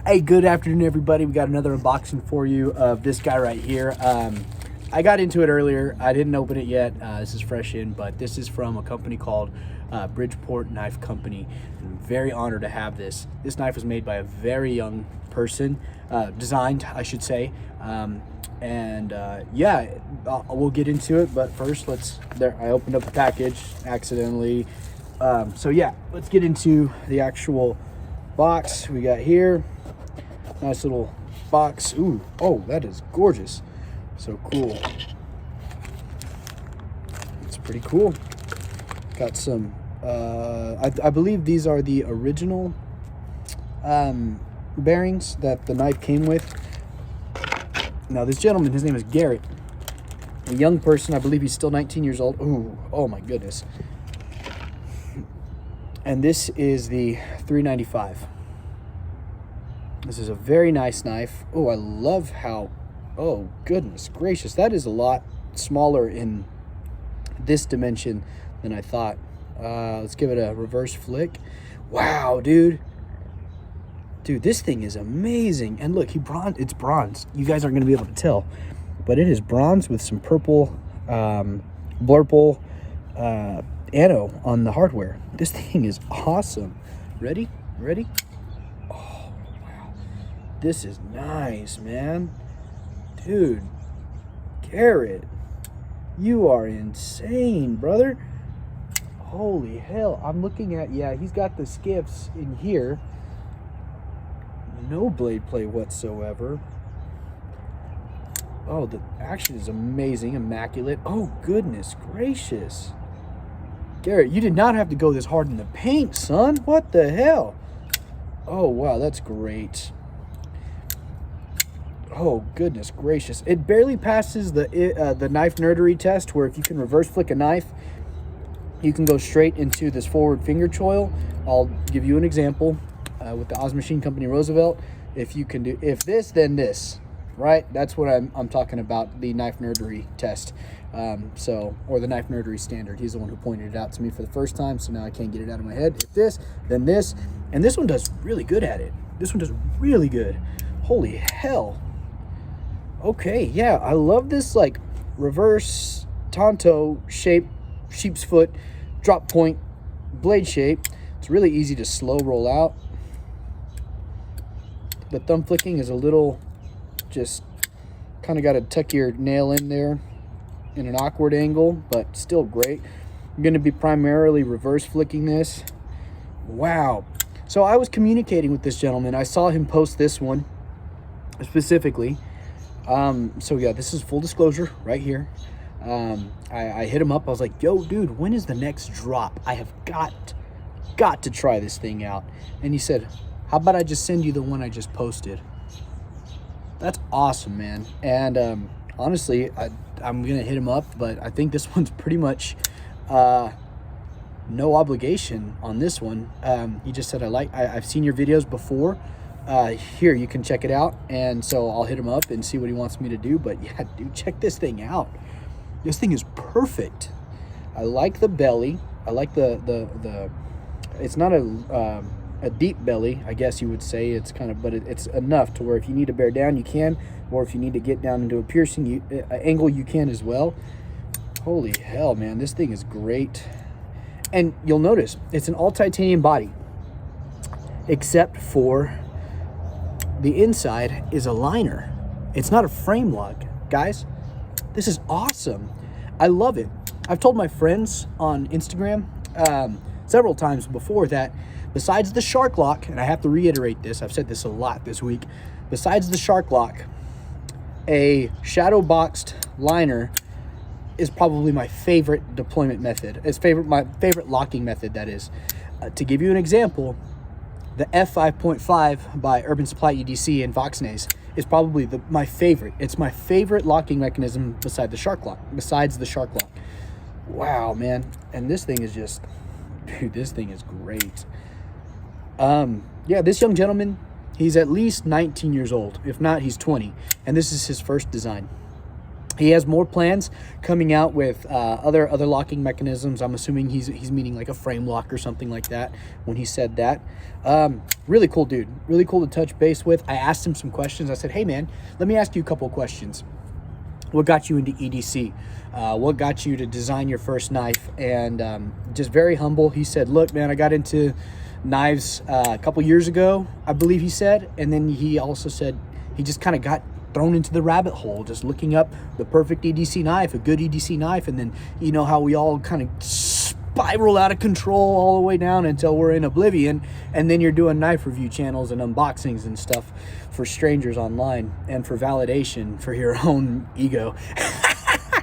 Hey, good afternoon, everybody. We got another unboxing for you of this guy right here. I got into it earlier. I didn't open it yet. This is fresh in, but this is from a company called Bridgeport Knife Company. I'm very honored to have this. This knife was made by a very young person, designed, I should say. Yeah, we'll get into it, but first, I opened up the package accidentally. So yeah, let's get into the actual box we got here. Nice little box. Ooh, oh, that is gorgeous. So cool. It's pretty cool. Got some, I believe these are the original bearings that the knife came with. Now this gentleman, his name is Garrett. A young person, I believe he's still 19 years old. Ooh, oh my goodness. And this is the 395. This is a very nice knife. Oh, I love how, oh goodness gracious, that is a lot smaller in this dimension than I thought. Let's give it a reverse flick. Wow, dude. Dude, this thing is amazing. And look, it's bronze. You guys aren't gonna be able to tell, but it is bronze with some purple, blurple, anno on the hardware. This thing is awesome. Ready? Oh, wow. This is nice, man. Dude, Garrett, you are insane, brother. Holy hell. I'm looking at, yeah, he's got the skiffs in here. No blade play whatsoever. Oh, the action is amazing, immaculate. Oh, goodness gracious. Garrett, you did not have to go this hard in the paint, son. What the hell? Oh, wow, that's great. Oh, goodness gracious. It barely passes the knife nerdery test, where if you can reverse flick a knife, you can go straight into this forward finger choil. I'll give you an example with the Oz Machine Company Roosevelt. If you can do, if this, then this, right? That's what I'm talking about, the knife nerdery test. Or the knife nerdery standard. He's the one who pointed it out to me for the first time, so now I can't get it out of my head. If this, then this. And this one does really good at it. This one does really good. Holy hell. Okay, yeah, I love this like reverse Tonto shape, sheep's foot, drop point, blade shape. It's really easy to slow roll out. The thumb flicking is a little, just kind of got to tuck your nail in there in an awkward angle, but still great. I'm going to be primarily reverse flicking this. Wow. So I was communicating with this gentleman. I saw him post this one specifically. So yeah, this is full disclosure right here. I hit him up. I was like, yo, dude, when is the next drop? I have got to try this thing out. And he said, how about I just send you the one I just posted? That's awesome, man. And honestly, I'm gonna hit him up, but I think this one's pretty much no obligation on this one. He just said, I've seen your videos before. Here, you can check it out. And so I'll hit him up and see what he wants me to do. But yeah, dude, check this thing out. This thing is perfect. I like the belly. I like the it's not a deep belly, I guess you would say. It's kind of, but it's enough to where if you need to bear down, you can, or if you need to get down into a piercing angle, you can as well. Holy hell, man, this thing is great. And you'll notice it's an all titanium body, except for the inside is a liner. It's not a frame lock, guys. This is awesome. I love it. I've told my friends on Instagram several times before that besides the shark lock, and I have to reiterate this, I've said this a lot this week, besides the shark lock, a shadow boxed liner is probably my favorite deployment method. My favorite locking method, that is. To give you an example, the F5.5 by Urban Supply EDC and Voxnays is probably my favorite. It's my favorite locking mechanism besides the shark lock. Wow, man. And this thing is just, dude, this thing is great. Yeah, this young gentleman, he's at least 19 years old. If not, he's 20. And this is his first design. He has more plans coming out with other locking mechanisms. I'm assuming he's meaning like a frame lock or something like that when he said that. Really cool dude. Really cool to touch base with. I asked him some questions. I said, hey man, let me ask you a couple of questions. What got you into EDC? What got you to design your first knife? And just very humble. He said, look, man, I got into knives a couple years ago, I believe he said. And then he also said he just kind of got thrown into the rabbit hole, just looking up the perfect EDC knife, a good EDC knife. And then, you know how we all kind of spiral out of control all the way down until we're in oblivion. And then you're doing knife review channels and unboxings and stuff for strangers online and for validation for your own ego.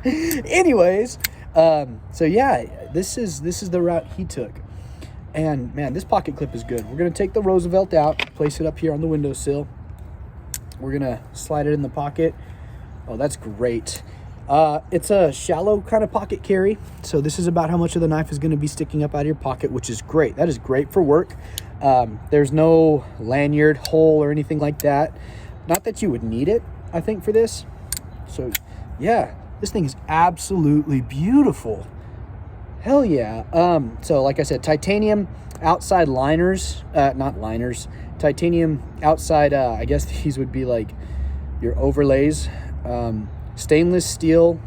Anyways, so yeah, this is the route he took. And man, this pocket clip is good. We're gonna take the Roosevelt out, place it up here on the windowsill. We're gonna slide it in the pocket. Oh, that's great. It's a shallow kind of pocket carry, so this is about how much of the knife is going to be sticking up out of your pocket, which is great. That is great for work. There's no lanyard hole or anything like that. Not that you would need it, I think, for this. So yeah, this thing is absolutely beautiful. Hell yeah. So like I said, titanium outside liners, not liners, titanium outside, I guess these would be like your overlays. Stainless steel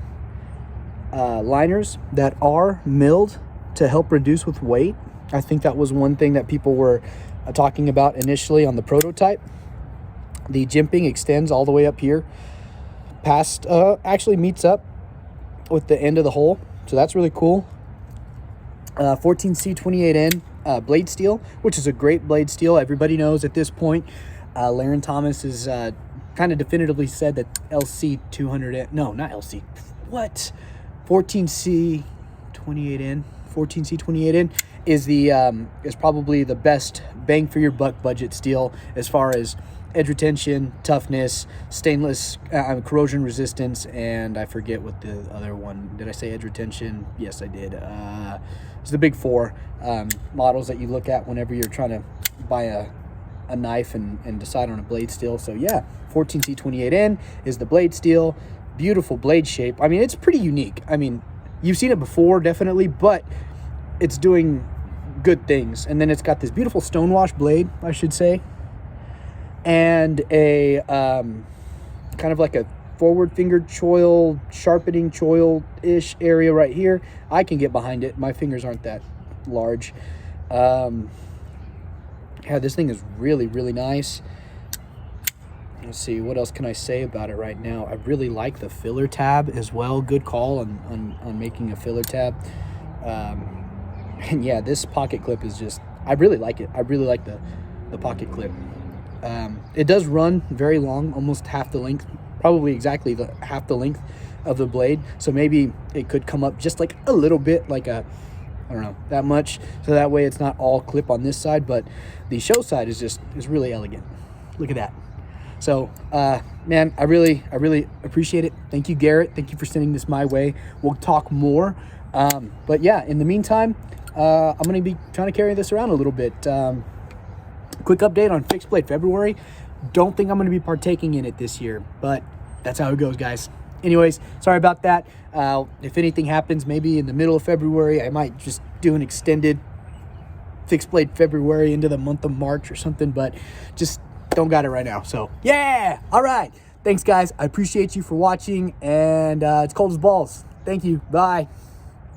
liners that are milled to help reduce with weight. I think that was one thing that people were talking about initially on the prototype. The jimping extends all the way up here past, actually meets up with the end of the hole. So that's really cool. 14C28N blade steel, which is a great blade steel. Everybody knows at this point, Laren Thomas is kind of definitively said that LC 200N, no, not LC, what? 14C28N is probably the best bang for your buck budget steel as far as edge retention, toughness, stainless, corrosion resistance, and I forget what the other one, did I say edge retention? Yes, I did. It's the big four models that you look at whenever you're trying to buy a knife and decide on a blade steel. So yeah, 14C28N is the blade steel. Beautiful blade shape. I mean, it's pretty unique. I mean, you've seen it before, definitely, but it's doing good things. And then it's got this beautiful stonewash blade, I should say, and a kind of like a forward finger choil, sharpening choil-ish area right here. I can get behind it. My fingers aren't that large. Yeah, this thing is really, really nice. Let's see, what else can I say about it right now? I really like the filler tab as well. Good call on making a filler tab. And yeah, this pocket clip is just, I really like it. I really like the pocket clip. It does run very long, almost half the length, probably exactly half the length of the blade. So maybe it could come up just like a little bit, like I don't know, that much. So that way it's not all clip on this side, but the show side is really elegant. Look at that. So, man, I really appreciate it. Thank you, Garrett. Thank you for sending this my way. We'll talk more. But yeah, in the meantime, I'm going to be trying to carry this around a little bit. Quick update on Fixed Blade February. Don't think I'm going to be partaking in it this year, but that's how it goes, guys. Anyways, sorry about that. If anything happens, maybe in the middle of February, I might just do an extended Fixed Blade February into the month of March or something, but just don't got it right now. So yeah, all right. Thanks, guys. I appreciate you for watching, and it's cold as balls. Thank you. Bye.